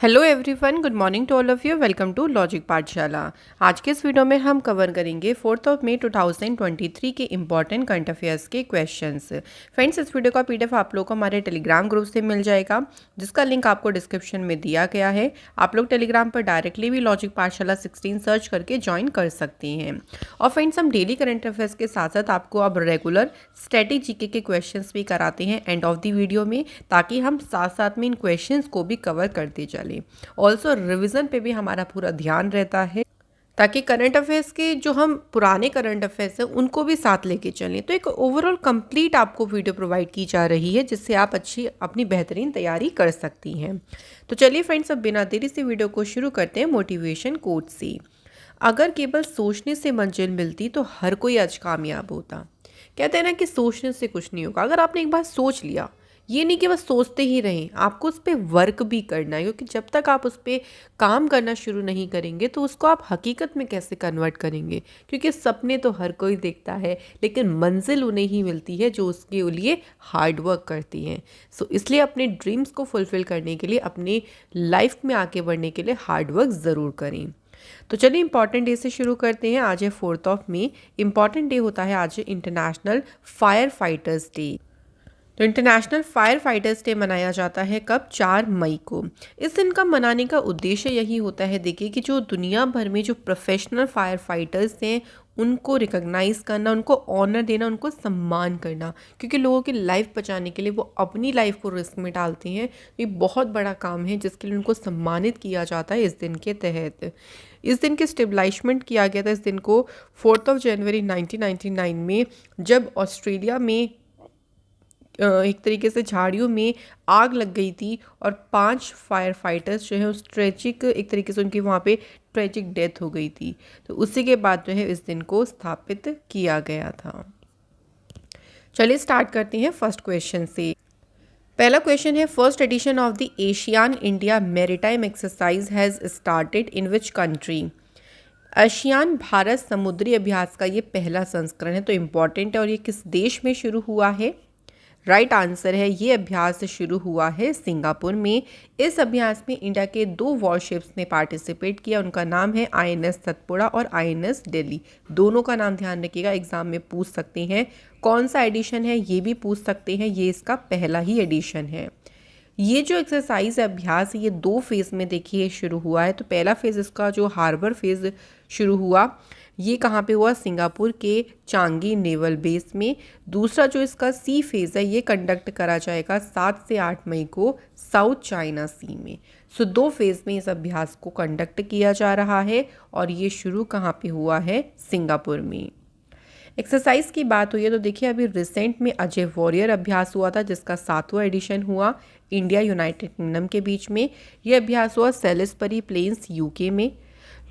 Hello everyone, good morning to all of you. Welcome to logic Pathshala. आज के इस video में हम कवर करेंगे 4 मई 2023 के इम्पॉर्टेंट करंट अफेयर्स के क्वेश्चंस। फ्रेंड्स, इस वीडियो का पीडीएफ आप लोगों को हमारे टेलीग्राम ग्रुप से मिल जाएगा, जिसका लिंक आपको डिस्क्रिप्शन में दिया गया है। आप लोग टेलीग्राम पर डायरेक्टली भी लॉजिक पाठशाला 16 सर्च करके ज्वाइन कर सकते हैं। और फ्रेंड्स, हम डेली करंट अफेयर्स के साथ साथ आपको अब रेगुलर स्टैटिक जीके के क्वेश्चंस भी कराते हैं एंड ऑफ द वीडियो में, ताकि हम साथ साथ में इन क्वेश्चंस को भी कवर करते चलें। ऑल्सो रिवीजन पे भी हमारा पूरा ध्यान रहता है, ताकि करंट अफेयर्स के जो हम पुराने करंट अफेयर्स हैं उनको भी साथ लेके चलें। तो एक ओवरऑल कंप्लीट आपको वीडियो प्रोवाइड की जा रही है, जिससे आप अच्छी अपनी बेहतरीन तैयारी कर सकती हैं। तो चलिए फ्रेंड्स, अब बिना देरी से वीडियो को शुरू करते हैं मोटिवेशन कोट से। अगर केवल सोचने से मंजिल मिलती तो हर कोई आज कामयाब होता। कहते हैं ना कि सोचने से कुछ नहीं होगा। अगर आपने एक बार सोच लिया, ये नहीं कि बस सोचते ही रहें, आपको उस पर वर्क भी करना है, क्योंकि जब तक आप उस पर काम करना शुरू नहीं करेंगे तो उसको आप हकीकत में कैसे कन्वर्ट करेंगे। क्योंकि सपने तो हर कोई देखता है, लेकिन मंजिल उन्हें ही मिलती है जो उसके लिए हार्ड वर्क करती हैं। सो इसलिए अपने ड्रीम्स को फुलफिल करने के लिए, अपनी लाइफ में आगे बढ़ने के लिए हार्ड वर्क ज़रूर करें। तो चलिए इंपॉर्टेंट डे से शुरू करते हैं। आज है 4 मई। इंपॉर्टेंट डे होता है आज इंटरनेशनल फायर फाइटर्स डे। तो इंटरनेशनल फायर फाइटर्स डे मनाया जाता है कब? 4 मई को। इस दिन का मनाने का उद्देश्य यही होता है, देखिए, कि जो दुनिया भर में जो प्रोफेशनल फायर फाइटर्स हैं उनको रिकॉग्नाइज करना, उनको ऑनर देना, उनको सम्मान करना। क्योंकि लोगों की लाइफ बचाने के लिए वो अपनी लाइफ को रिस्क में डालते हैं। ये बहुत बड़ा काम है, जिसके लिए उनको सम्मानित किया जाता है इस दिन के तहत। इस दिन के स्टेबलाइजमेंट किया गया था इस दिन को 4 जनवरी 1999 में, जब ऑस्ट्रेलिया में एक तरीके से झाड़ियों में आग लग गई थी और 5 फायर फाइटर्स जो है उस ट्रेजिक, एक तरीके से उनकी वहाँ पे ट्रेजिक डेथ हो गई थी। तो उसी के बाद जो है इस दिन को स्थापित किया गया था। चलिए स्टार्ट करते हैं फर्स्ट क्वेश्चन से। पहला क्वेश्चन है, first edition of the ASEAN India maritime exercise has started in which country? ASEAN Bharat समुद्री अभ्यास का ये पहला संस्करण है, तो इम्पॉर्टेंट है। और ये किस देश में शुरू हुआ है? राइट आंसर है, ये अभ्यास शुरू हुआ है सिंगापुर में। इस अभ्यास में इंडिया के 2 वॉरशिप्स ने पार्टिसिपेट किया। उनका नाम है INS सतपुड़ा और INS दिल्ली। दोनों का नाम ध्यान रखिएगा, एग्जाम में पूछ सकते हैं। कौन सा एडिशन है ये भी पूछ सकते हैं। ये इसका पहला ही एडिशन है। ये जो एक्सरसाइज है, अभ्यास, ये 2 फेज़ में देखिए शुरू हुआ है। तो पहला फेज़ इसका जो हार्बर फेज़ शुरू हुआ, ये कहाँ पे हुआ? सिंगापुर के चांगी नेवल बेस में। दूसरा जो इसका सी फेज़ है, ये कंडक्ट करा जाएगा 7 से 8 मई को साउथ चाइना सी में। सो 2 फेज़ में इस अभ्यास को कंडक्ट किया जा रहा है और ये शुरू कहाँ पे हुआ है? सिंगापुर में। एक्सरसाइज की बात हुई है तो देखिए, अभी रिसेंट में अजय वॉरियर अभ्यास हुआ था, जिसका 7वां एडिशन हुआ इंडिया यूनाइटेड किंगडम के बीच में। यह अभ्यास हुआ सेलिसबरी प्लेन्स यूके में।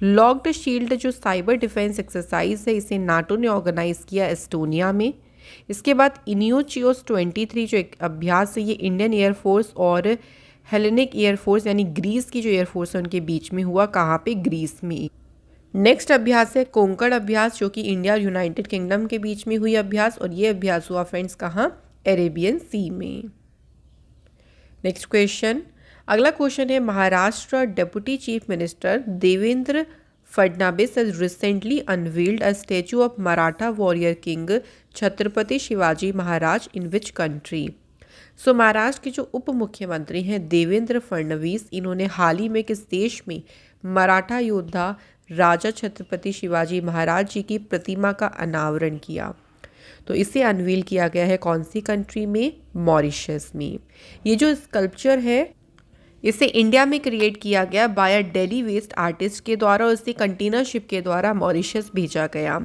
लॉक्ड शील्ड जो साइबर डिफेंस एक्सरसाइज है, इसे नाटो ने ऑर्गेनाइज किया एस्टोनिया में। इसके बाद इनियोचियोस 23 जो एक अभ्यास है, ये इंडियन एयरफोर्स और हेलेनिक एयरफोर्स यानी ग्रीस की जो एयरफोर्स है उनके बीच में हुआ। कहाँ पे? ग्रीस में। नेक्स्ट अभ्यास है कोंकण अभ्यास, जो कि इंडिया और यूनाइटेड किंगडम के बीच में हुई अभ्यास, और ये अभ्यास हुआ फ्रेंड्स कहाँ? अरेबियन सी में। नेक्स्ट क्वेश्चन, अगला क्वेश्चन है, Maharashtra deputy chief minister Devendra Fadnavis has recently unveiled a statue of Maratha warrior king Chhatrapati Shivaji Maharaj in which country? So Maharashtra के जो उप मुख्यमंत्री हैं देवेंद्र फडणवीस, इन्होंने हाल ही में किस देश में मराठा योद्धा राजा छत्रपति शिवाजी महाराज जी की प्रतिमा का अनावरण किया? तो इसे अनवील किया गया है कौन सी कंट्री में? मॉरिशस में। ये जो स्कल्पचर है, इसे इंडिया में क्रिएट किया गया बाय अ दिल्ली वेस्ट आर्टिस्ट के द्वारा, और इसे कंटेनर शिप के द्वारा मॉरिशस भेजा गया।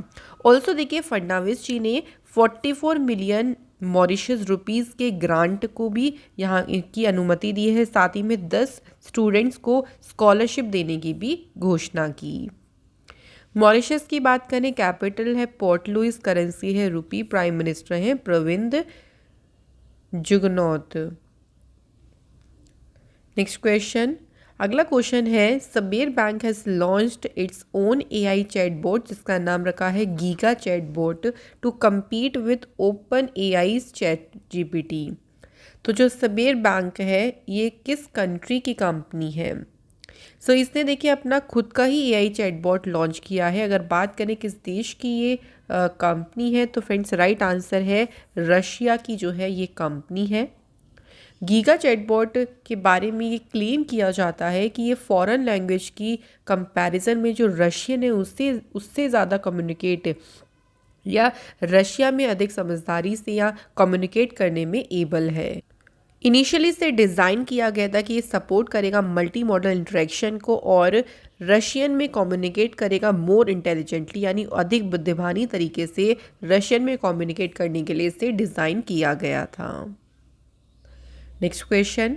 ऑल्सो देखिए, फडणवीस जी ने 44 मिलियन मॉरिशस रुपीस के ग्रांट को भी यहाँ की अनुमति दी है। साथ ही में 10 स्टूडेंट्स को स्कॉलरशिप देने की भी घोषणा की। मॉरिशस की बात करें, कैपिटल है पोर्ट लुइस, करेंसी है रुपी, प्राइम मिनिस्टर हैं प्रविंद जुगनौथ। नेक्स्ट क्वेश्चन, अगला क्वेश्चन है, Sber bank has launched its own AI chatbot, जिसका नाम रखा है Giga chatbot, to compete with open AI's chat GPT। तो जो सबेर बैंक है, ये किस कंट्री की कंपनी है? सो इसने देखिए अपना खुद का ही एआई चैटबॉट लॉन्च किया है। अगर बात करें किस देश की ये कंपनी है, तो फ्रेंड्स राइट आंसर है रशिया की जो है ये कंपनी है। गीगा चैटबॉट के बारे में ये क्लेम किया जाता है कि ये फॉरेन लैंग्वेज की कंपैरिजन में जो रशियन है उससे उससे ज़्यादा कम्युनिकेट या रशिया में अधिक समझदारी से या कम्युनिकेट करने में एबल है। इनिशियली इसे डिज़ाइन किया गया था कि ये सपोर्ट करेगा मल्टी मॉडल इंटरेक्शन को और रशियन में कम्युनिकेट करेगा मोर इंटेलिजेंटली, यानी अधिक बुद्धिमानी तरीके से रशियन में कम्युनिकेट करने के लिए इसे डिज़ाइन किया गया था। Next question,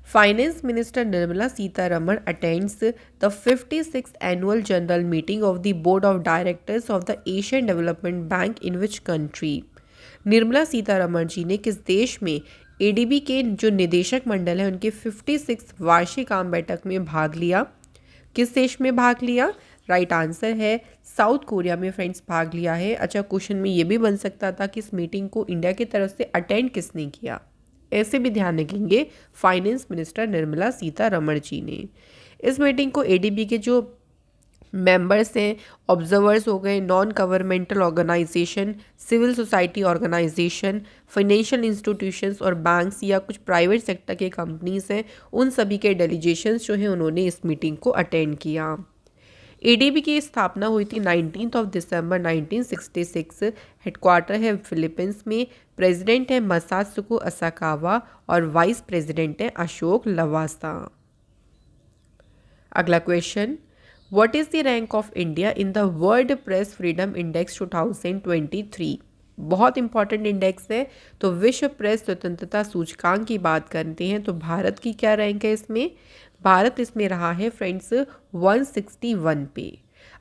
finance minister Nirmala Sitharaman attends the 56th annual general meeting of the board of directors of the Asian development bank in which country. Nirmala Sitharaman ji ने किस देश में एडीबी के जो निदेशक मंडल है उनके 56 वार्षिक आम बैठक में भाग लिया? किस देश में भाग लिया? राइट आंसर है साउथ कोरिया में फ्रेंड्स भाग लिया है। अच्छा, क्वेश्चन में ये भी बन सकता था कि इस मीटिंग को इंडिया की तरफ से अटेंड किसने किया, ऐसे भी ध्यान रखेंगे फाइनेंस मिनिस्टर निर्मला सीतारमण जी ने। इस मीटिंग को एडीबी के जो मेंबर्स हैं, ऑब्जर्वर्स हो गए, non governmental organisation, civil society organisation, financial institutions और बैंक्स या कुछ प्राइवेट सेक्टर के कंपनीज हैं, उन सभी के डेलीगेशंस जो हैं उन्होंने इस मीटिंग को अटेंड किया। एडीबी की स्थापना हुई थी 19 दिसंबर 1966। हेडक्वार्टर है फिलीपींस में। प्रेसिडेंट है मसात्सुको असाकावा और वाइस प्रेसिडेंट है अशोक लवासा। अगला question, what is the rank of India in the world press freedom index 2023? बहुत इंपॉर्टेंट इंडेक्स है। तो विश्व प्रेस स्वतंत्रता सूचकांक की बात करते हैं तो भारत की क्या रैंक है इसमें? भारत इसमें रहा है फ्रेंड्स 161 पे।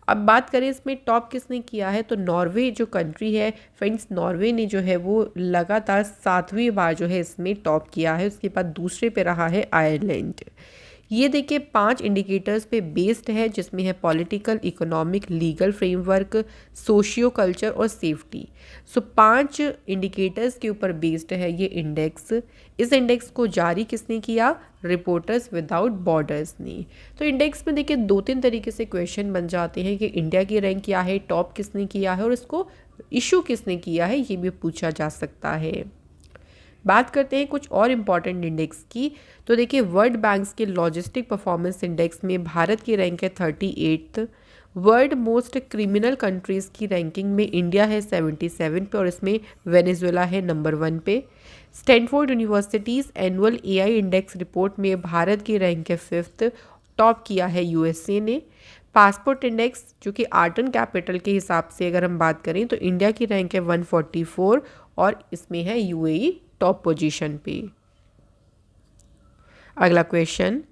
अब बात करें इसमें टॉप किसने किया है, तो नॉर्वे जो कंट्री है फ्रेंड्स, नॉर्वे ने जो है वो लगातार 7वीं बार जो है इसमें टॉप किया है। उसके बाद दूसरे पे रहा है आयरलैंड। ये देखिए 5 इंडिकेटर्स पे बेस्ड है, जिसमें है political, economic, legal framework, socio culture और सेफ्टी। सो 5 इंडिकेटर्स के ऊपर बेस्ड है ये इंडेक्स। इस इंडेक्स को जारी किसने किया? रिपोर्टर्स विदाउट बॉर्डर्स ने। तो इंडेक्स में देखिए 2-3 तरीके से क्वेश्चन बन जाते हैं कि इंडिया की रैंक क्या है, टॉप किसने किया है और इसको इशू किसने किया है, ये भी पूछा जा सकता है। बात करते हैं कुछ और इम्पॉर्टेंट इंडेक्स की। तो देखिए वर्ल्ड बैंक्स के लॉजिस्टिक परफॉर्मेंस इंडेक्स में भारत की रैंक है 38th। World most criminal countries की रैंकिंग में इंडिया है 77 पे और इसमें वेनेजुएला है नंबर 1 पे। Stanford universities annual AI index report में भारत की रैंक है 5th, टॉप किया है यूएसए ने। पासपोर्ट इंडेक्स जो कि आर्ट एंड कैपिटल के हिसाब से अगर हम बात करें तो इंडिया की रैंक है 144 और इसमें है यूएई टॉप पोजीशन पे। अगला question,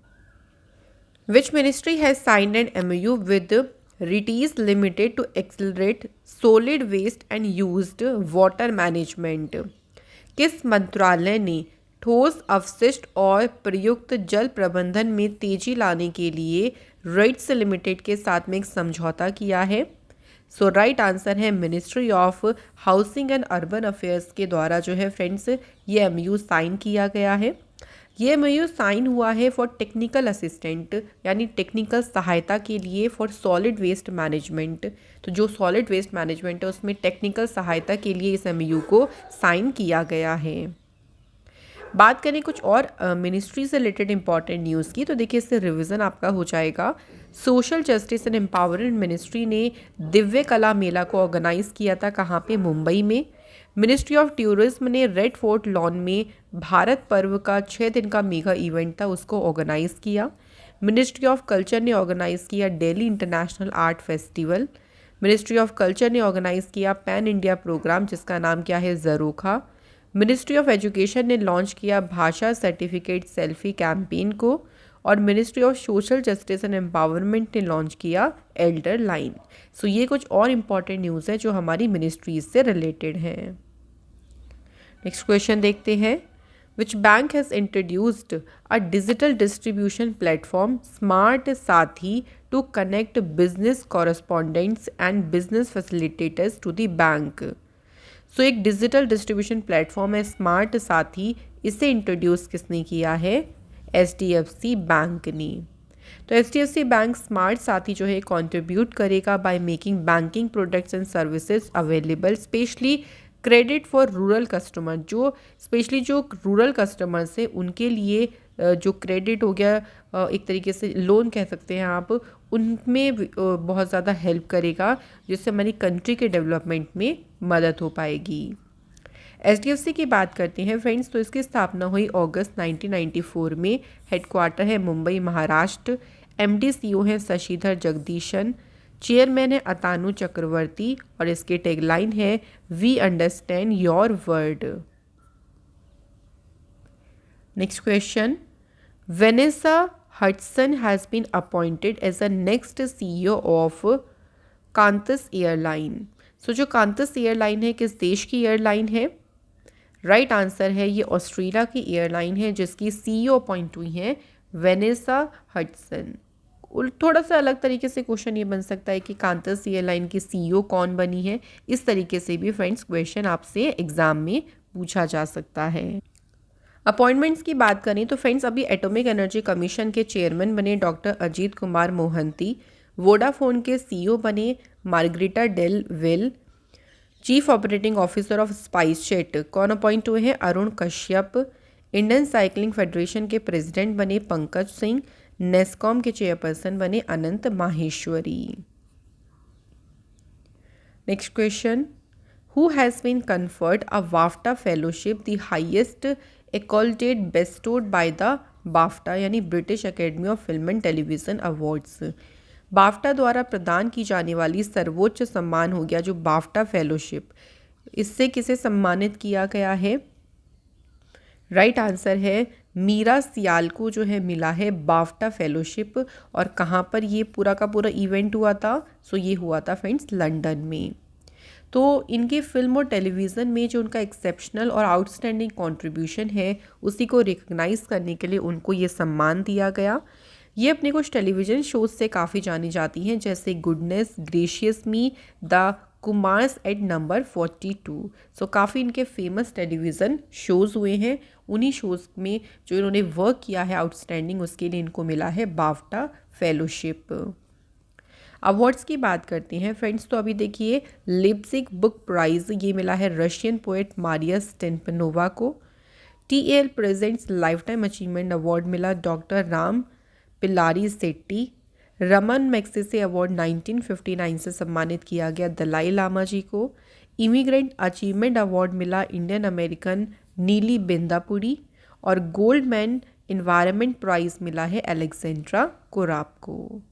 which ministry has signed an MoU with RITES limited to accelerate solid waste and used water management? किस मंत्रालय ने ठोस अपशिष्ट और प्रयुक्त जल प्रबंधन में तेजी लाने के लिए रिट्स लिमिटेड के साथ में एक समझौता किया है? सो राइट आंसर है ministry of housing and urban affairs के द्वारा जो है फ्रेंड्स ये एमओयू साइन किया गया है। ये एमओयू साइन हुआ है फॉर टेक्निकल असिस्टेंट, यानी टेक्निकल सहायता के लिए फॉर सॉलिड वेस्ट मैनेजमेंट। तो जो सॉलिड वेस्ट मैनेजमेंट है उसमें टेक्निकल सहायता के लिए इस एमओयू को साइन किया गया है। बात करें कुछ और मिनिस्ट्री से रिलेटेड इंपॉर्टेंट न्यूज़ की, तो देखिए इससे रिवीजन आपका हो जाएगा। Social justice and empowerment ministry ने दिव्य कला मेला को ऑर्गेनाइज किया था, कहाँ पे? मुंबई में। मिनिस्ट्री ऑफ टूरिज्म ने रेड फोर्ट लॉन में भारत पर्व का 6 दिन का मेगा इवेंट था, उसको ऑर्गेनाइज किया। मिनिस्ट्री ऑफ कल्चर ने ऑर्गेनाइज किया Delhi international art festival. Ministry of culture ने ऑर्गेनाइज किया पैन इंडिया प्रोग्राम जिसका नाम क्या है? ज़रोखा। मिनिस्ट्री ऑफ एजुकेशन ने लॉन्च किया भाषा सर्टिफिकेट सेल्फी कैंपेन को और ministry of social justice and empowerment ने लॉन्च किया एल्डर लाइन। सो ये कुछ और इम्पॉर्टेंट न्यूज़ है जो हमारी मिनिस्ट्रीज से रिलेटेड हैं। नेक्स्ट क्वेश्चन देखते हैं, which bank has introduced a digital distribution platform smart Saathi to connect business correspondents and business facilitators to the bank? So एक डिजिटल डिस्ट्रीब्यूशन प्लेटफॉर्म है स्मार्ट साथी, इसे इंट्रोड्यूस किसने किया है? HDFC बैंक ने। तो HDFC बैंक स्मार्ट साथी जो है कंट्रीब्यूट करेगा by making banking products and services available, specially credit for rural customer, जो स्पेशली जो रूरल कस्टमर्स हैं उनके लिए जो क्रेडिट हो गया, एक तरीके से लोन कह सकते हैं आप, उनमें बहुत ज़्यादा हेल्प करेगा, जिससे हमारी कंट्री के डेवलपमेंट में मदद हो पाएगी। HDFC की बात करते हैं फ्रेंड्स, तो इसकी स्थापना हुई अगस्त 1994 में। हेडक्वार्टर है मुंबई महाराष्ट्र। MD CEO हैं शशिधर जगदीशन। चेयरमैन है अतानु चक्रवर्ती और इसके टैगलाइन है we understand your world. Next question, Vanessa Hudson has been appointed as a next CEO of Qantas airline. So जो कांतस एयरलाइन है किस देश की एयरलाइन है? राइट आंसर है ये ऑस्ट्रेलिया की एयरलाइन है, जिसकी CEO अपॉइंट हुई हैं वेनेसा हडसन। थोड़ा सा अलग तरीके से क्वेश्चन ये बन सकता है कि कांतस एयरलाइन की CEO कौन बनी है, इस तरीके से भी फ्रेंड्स क्वेश्चन आपसे एग्जाम में पूछा जा सकता है। अपॉइंटमेंट्स की बात करें तो फ्रेंड्स अभी एटॉमिक एनर्जी कमीशन के चेयरमैन बने डॉक्टर अजीत कुमार मोहंती। वोडाफोन के CEO बने Margherita Della Valle. Chief operating officer of SpiceJet कौन अपॉइंट हुए हैं? Arun Kashyap. Indian cycling federation के प्रेसिडेंट बने पंकज सिंह। नेस्कॉम के चेयरपर्सन बने Anant Maheshwari. Next question, who has been conferred a BAFTA fellowship, the highest accolade bestowed by the BAFTA यानी British academy of film and television awards. BAFTA द्वारा प्रदान की जाने वाली सर्वोच्च सम्मान हो गया जो बाफ्टा फेलोशिप, इससे किसे सम्मानित किया गया है? राइट आंसर है मीरा सियाल को जो है मिला है बाफ्टा फेलोशिप। और कहाँ पर ये पूरा का पूरा इवेंट हुआ था? सो ये हुआ था फ्रेंड्स लंदन में। तो इनके फिल्म और टेलीविज़न में जो उनका एक्सेप्शनल और आउटस्टैंडिंग कंट्रीब्यूशन है उसी को रिकग्नाइज़ करने के लिए उनको ये सम्मान दिया गया। ये अपने कुछ टेलीविज़न शोज से काफ़ी जानी जाती हैं, जैसे Goodness, Gracious Me, the Kumars at number 42। सो काफ़ी इनके फेमस टेलीविज़न शोज़ हुए हैं। उन्हीं शोज़ में जो इन्होंने वर्क किया है आउटस्टैंडिंग, उसके लिए इनको मिला है बाफ्टा फेलोशिप। अवार्ड्स की बात करते हैं फ्रेंड्स, तो अभी देखिए लिप्जिग बुक प्राइज़ ये मिला है रशियन पोएट मारिया स्टेपनोवा को। TAL presents lifetime achievement award मिला doctor Ram Pillarisetti. Raman Magsaysay award 1959 से सम्मानित किया गया दलाई लामा जी को। इमिग्रेंट अचीवमेंट अवार्ड मिला इंडियन अमेरिकन नीली बेंदापुरी। और गोल्ड मैन इन्वायरमेंट प्राइज़ मिला है अलेक्जेंड्रा कोराप को।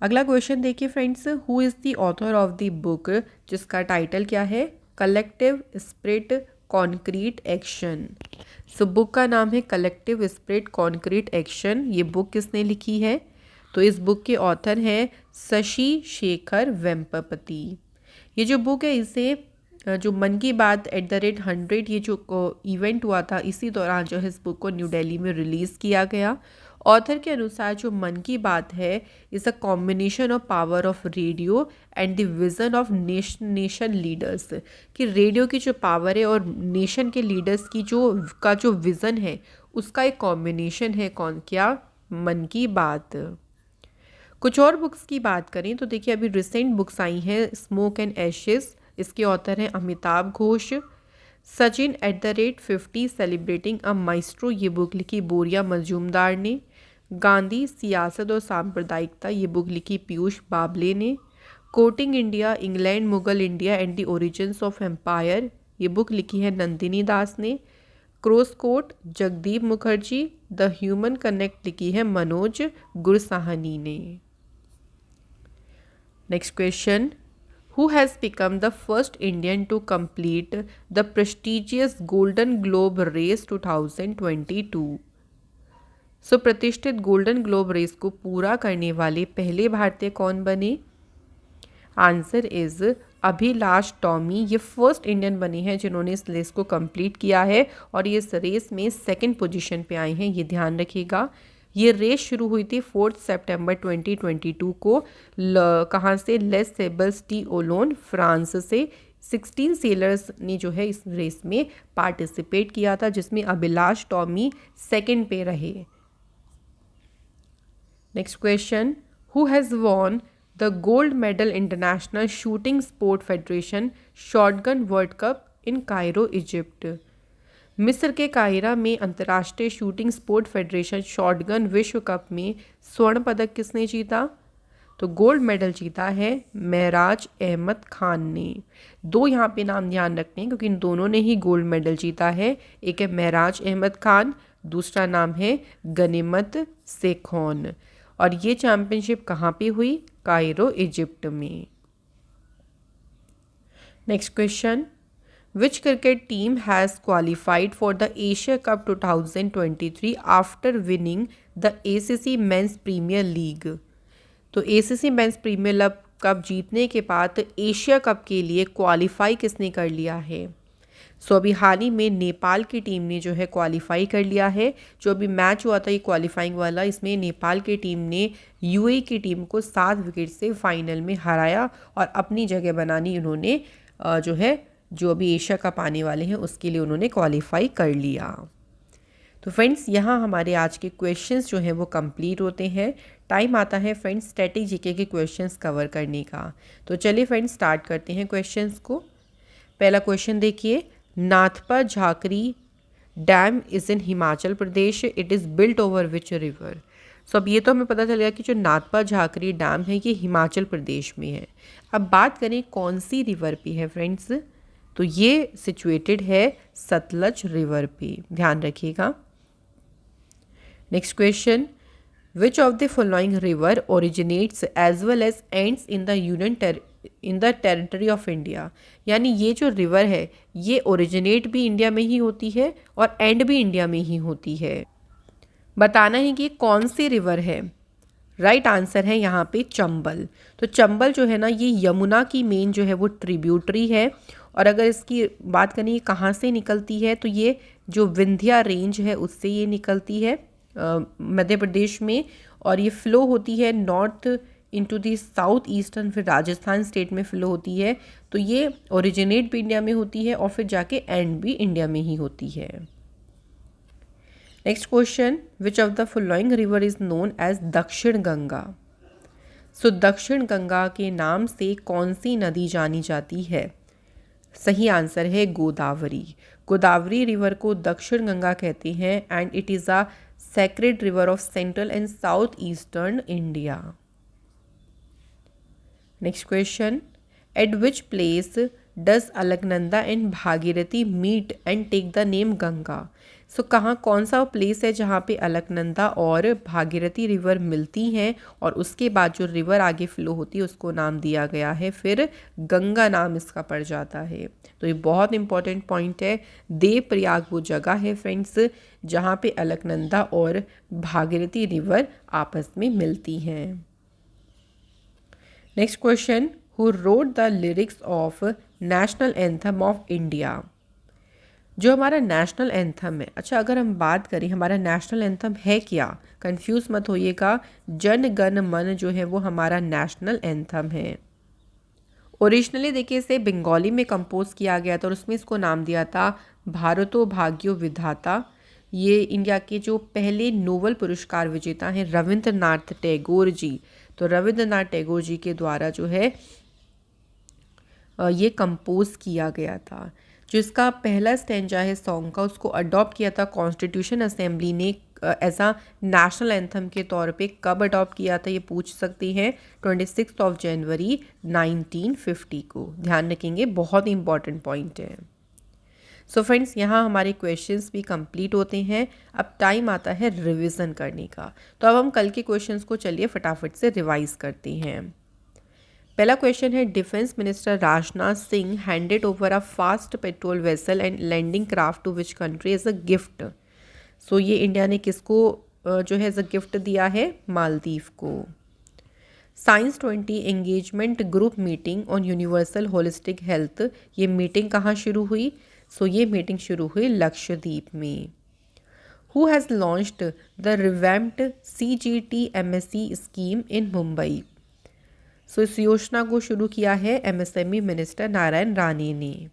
अगला क्वेश्चन देखिए friends, who is the author of the book, जिसका टाइटल क्या है? Collective spirit concrete action. So book का नाम है कलेक्टिव स्पिरिट कॉन्क्रीट एक्शन। ये बुक किसने लिखी है? तो इस बुक के ऑथर हैं शशि शेखर वेम्पति। ये जो बुक है इसे जो मन की बात @100 ये जो इवेंट हुआ था इसी दौरान जो है इस बुक को न्यू दिल्ली में रिलीज़ किया गया। ऑथर के अनुसार जो मन की बात है is a combination of power of radio and the vision of nation leaders, कि रेडियो की जो पावर है और नेशन के लीडर्स की जो विज़न है उसका एक कॉम्बिनेशन है। कौन क्या? मन की बात। कुछ और बुक्स की बात करें तो देखिए अभी रिसेंट बुक्स आई हैं स्मोक एंड एशेस, इसके ऑथर हैं Amitabh Ghosh. Sachin @50 celebrating a maestro, ये बुक लिखी बोरिया मजूमदार ने। गांधी सियासत और सांप्रदायिकता, ये बुक लिखी पीयूष बाबले ने। Courting India England Mughal India and the origins of empire, ये बुक लिखी है नंदिनी दास ने। क्रॉसकोट Jagdeep Mukherjee. The human connect लिखी है मनोज गुरसाहनी ने। Next question, who has become the first Indian to complete the prestigious Golden Globe Race 2022? सो प्रतिष्ठित गोल्डन ग्लोब रेस को पूरा करने वाले पहले भारतीय कौन बने? Answer is Abhilash Tomy. ये फर्स्ट इंडियन बने हैं जिन्होंने इस रेस को कंप्लीट किया है और ये इस रेस में सेकंड पोजीशन पे आए हैं, ये ध्यान रखिएगा। ये रेस शुरू हुई थी 4 सितंबर 2022 को कहाँ से? लेस सेबल्स डी ओलोन फ्रांस से। 16 सेलर्स ने जो है इस रेस में पार्टिसिपेट किया था, जिसमें अभिलाष टॉमी सेकंड पे रहे। Next question, who has won the gold medal international shooting sport federation shotgun world cup in Cairo Egypt. मिस्र के काहिरा में अंतर्राष्ट्रीय शूटिंग स्पोर्ट फेडरेशन शॉटगन विश्व कप में स्वर्ण पदक किसने जीता? तो गोल्ड मेडल जीता है महराज अहमद खान ने। दो यहाँ पे नाम ध्यान रखते हैं क्योंकि इन दोनों ने ही गोल्ड मेडल जीता है। एक है महराज अहमद खान, दूसरा नाम है गनीमत सेखोन। और ये चैंपियनशिप कहाँ पे हुई? कायरो इजिप्ट में। Next question, which cricket team has qualified for the Asia Cup 2023 after winning the ACC men's premier league. तो ACC मेंस प्रीमियर कप जीतने के बाद एशिया कप के लिए क्वालिफाई किसने कर लिया है? सो अभी हाल ही में नेपाल की टीम ने जो है क्वालिफाई कर लिया है। जो अभी मैच हुआ था ये क्वालिफाइंग वाला, इसमें नेपाल की टीम ने UAE की टीम को 7 विकेट से फाइनल में हराया और अपनी जगह बनानी उन्होंने जो है जो अभी एशिया कप आने वाले हैं उसके लिए उन्होंने क्वालिफाई कर लिया। तो फ्रेंड्स यहाँ हमारे आज के क्वेश्चंस जो हैं वो कंप्लीट होते हैं। टाइम आता है फ्रेंड्स स्टैटिक जीके के क्वेश्चंस कवर करने का। तो चलिए फ्रेंड्स स्टार्ट करते हैं क्वेश्चंस को। पहला क्वेश्चन देखिए, Nathpa Jhakri dam is in Himachal Pradesh, it is built over which river. So अब ये तो हमें पता चल गया कि जो नाथपा झाकरी डैम है ये हिमाचल प्रदेश में है। अब बात करें कौन सी रिवर पे है फ्रेंड्स, तो ये सिचुएटेड है सतलज रिवर पे, ध्यान रखिएगा। Next question, which of the following river originates as well as ends in the territory of India. यानी ये जो रिवर है ये ओरिजिनेट भी इंडिया में ही होती है और एंड भी इंडिया में ही होती है। बताना है कि कौन सी रिवर है। राइट आंसर है यहाँ पे चंबल। तो चंबल जो है ना ये यमुना की मेन जो है वो ट्रिब्यूटरी है। और अगर इसकी बात करें ये कहाँ से निकलती है, तो ये जो विंध्या रेंज है उससे ये निकलती है मध्य प्रदेश में। और ये फ़्लो होती है north into the south eastern, फिर राजस्थान स्टेट में फ़्लो होती है। तो ये ओरिजिनेट भी इंडिया में होती है और फिर जाके एंड भी इंडिया में ही होती है। Next question, which of the following river is known as Dakshin Ganga. सो दक्षिण गंगा के नाम से कौन सी नदी जानी जाती है? सही आंसर है गोदावरी। गोदावरी रिवर को दक्षिण गंगा कहते हैं and it is a sacred river of central and southeastern India. Next question, at which place does Alaknanda and Bhagirathi meet and take the name Ganga? सो कहाँ कौन सा प्लेस है जहाँ पे अलकनंदा और भागीरथी रिवर मिलती हैं और उसके बाद जो रिवर आगे फ्लो होती है उसको नाम दिया गया है फिर गंगा नाम इसका पड़ जाता है। तो ये बहुत इंपॉर्टेंट पॉइंट है। देवप्रयाग वो जगह है फ्रेंड्स जहाँ पे अलकनंदा और भागीरथी रिवर आपस में मिलती हैं। Next question, who wrote the lyrics of national anthem of India. जो हमारा नेशनल एंथम है, अच्छा अगर हम बात करें हमारा नेशनल एंथम है क्या, कंफ्यूज मत होइएगा, जन गण मन जो है वो हमारा नेशनल एंथम है। ओरिजिनली देखिए इसे बंगाली में कंपोज किया गया था और उसमें इसको नाम दिया था भारतो भाग्यो विधाता। ये इंडिया के जो पहले नोबेल पुरस्कार विजेता हैं रविंद्रनाथ टैगोर जी, तो रविंद्रनाथ टैगोर जी के द्वारा जो है ये कंपोज किया गया था। जो इसका पहला स्टैंजा है सॉन्ग का उसको अडॉप्ट किया था कॉन्स्टिट्यूशन असेंबली ने ऐसा नेशनल एंथम के तौर पे। कब अडॉप्ट किया था ये पूछ सकते हैं, 26 जनवरी 1950 को। ध्यान रखेंगे, बहुत इंपॉर्टेंट पॉइंट है। सो फ्रेंड्स यहाँ हमारे क्वेश्चंस भी कंप्लीट होते हैं। अब टाइम आता है रिवीजन करने का। तो अब हम कल के क्वेश्चंस को चलिए फटाफट से रिवाइज करते हैं। पहला क्वेश्चन है, defence minister Rajnath Singh handed over a fast patrol vessel and landing craft to which country as a gift. So ये इंडिया ने किसको जो है एज अ गिफ्ट दिया है? मालदीव को। Science 20 engagement group meeting on universal holistic health, ये मीटिंग कहाँ शुरू हुई? सो ये मीटिंग शुरू हुई लक्षद्वीप में। Who has launched the revamped CGT MSc scheme in Mumbai. So इस योजना को शुरू किया है MSME मिनिस्टर नारायण राणे ने।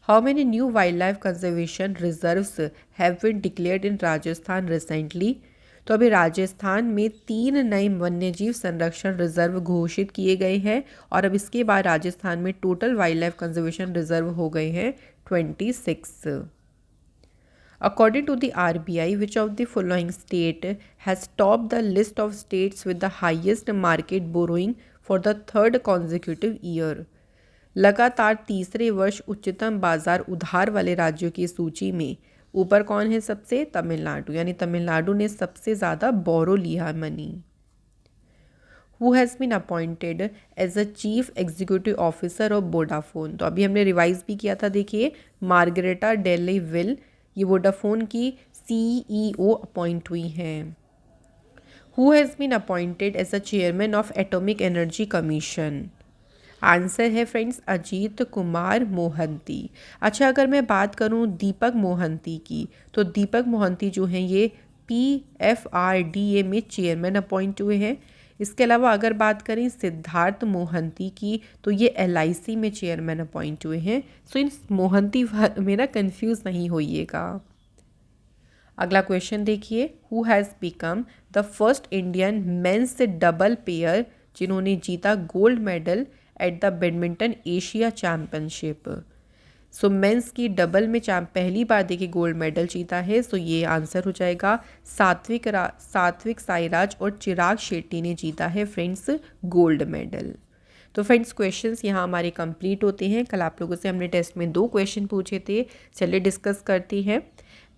How many new wildlife conservation reserves have been declared in Rajasthan recently. तो अभी राजस्थान में 3 नए वन्यजीव संरक्षण रिजर्व घोषित किए गए हैं और अब इसके बाद राजस्थान में total wild life conservation reserve हो गए हैं 26। According to the RBI, which of the following state has topped the list of states with the highest market borrowing for the third consecutive year? लगातार तीसरे वर्ष उच्चतम बाजार उधार वाले राज्यों की सूची में ऊपर कौन है सबसे? तमिलनाडु, यानी तमिलनाडु ने सबसे ज़्यादा बोरो लिया money. Who has been appointed as a chief executive officer of Vodafone? तो अभी हमने रिवाइज भी किया था, देखिए मार्गरेटा डेली विल ये वोडाफोन की CEO अपॉइंट हुई हैं। Who has been appointed as a chairman of atomic energy commission? Answer है फ्रेंड्स अजीत कुमार मोहंती। अच्छा, अगर मैं बात करूं दीपक मोहंती की, तो दीपक मोहंती जो हैं ये PFRDA में चेयरमैन अपॉइंट हुए हैं। इसके अलावा अगर बात करें सिद्धार्थ मोहंती की, तो ये LIC में चेयरमैन अपॉइंट हुए हैं। सो इन मोहंती में ना कन्फ्यूज़ नहीं होइएगा। अगला क्वेश्चन देखिए, who has become the first Indian men's double pair जिन्होंने जीता gold medal at the badminton Asia championship? So men's की डबल में पहली बार देखिए गोल्ड मेडल जीता है। सो ये आंसर हो जाएगा सात्विक साईराज और चिराग शेट्टी ने जीता है फ्रेंड्स गोल्ड मेडल। तो फ्रेंड्स क्वेश्चंस यहाँ हमारे कंप्लीट होते हैं। कल आप लोगों से हमने टेस्ट में 2 क्वेश्चन पूछे थे, चलिए डिस्कस करती हैं।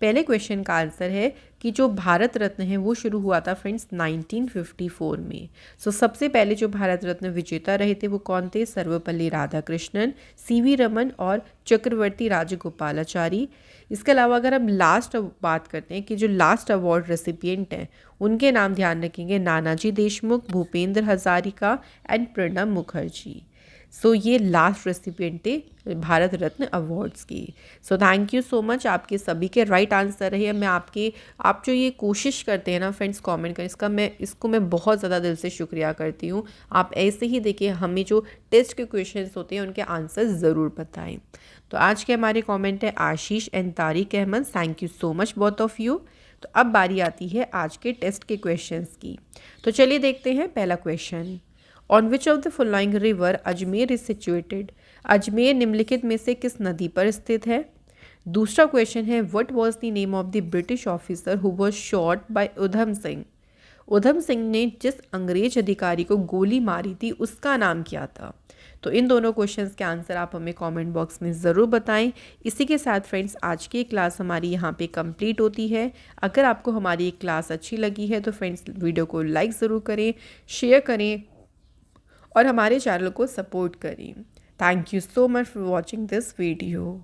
पहले क्वेश्चन का आंसर है कि जो भारत रत्न है वो शुरू हुआ था फ्रेंड्स 1954 में। सो सबसे पहले जो भारत रत्न विजेता रहे थे वो कौन थे? सर्वपल्ली राधाकृष्णन, CV रमन और चक्रवर्ती राजगोपालाचारी। इसके अलावा अगर हम लास्ट बात करते हैं कि जो लास्ट अवार्ड रेसिपिएंट हैं उनके नाम ध्यान रखेंगे, नानाजी देशमुख, भूपेंद्र हजारिका एंड प्रणब मुखर्जी। सो ये लास्ट रेसिपिएंट थे भारत रत्न अवार्ड्स की। So thank you so much, आपके सभी के राइट आंसर रहे। मैं आप जो ये कोशिश करते हैं ना फ्रेंड्स कमेंट करें, इसको मैं बहुत ज़्यादा दिल से शुक्रिया करती हूँ। आप ऐसे ही देखिए हमें जो टेस्ट के क्वेश्चंस होते हैं उनके आंसर ज़रूर बताएं। तो आज के हमारे कॉमेंट है Ashish and Tariq Ahmed, thank you so much both of you. तो अब बारी आती है आज के टेस्ट के क्वेश्चंस की। तो चलिए देखते हैं पहला question, on which of the following river Ajmer is situated? Ajmer निम्नलिखित में से किस नदी पर स्थित है? दूसरा क्वेश्चन है, what was the name of the British officer who was shot by Udham Singh? Udham Singh ने जिस अंग्रेज अधिकारी को गोली मारी थी उसका नाम क्या था? तो इन दोनों क्वेश्चंस के आंसर आप हमें कमेंट बॉक्स में ज़रूर बताएं। इसी के साथ फ्रेंड्स आज की क्लास हमारी यहाँ पे कंप्लीट होती है। अगर आपको हमारी क्लास अच्छी लगी है तो फ्रेंड्स वीडियो को लाइक ज़रूर करें, शेयर करें और हमारे चैनल को सपोर्ट करें। Thank you so much for watching this video.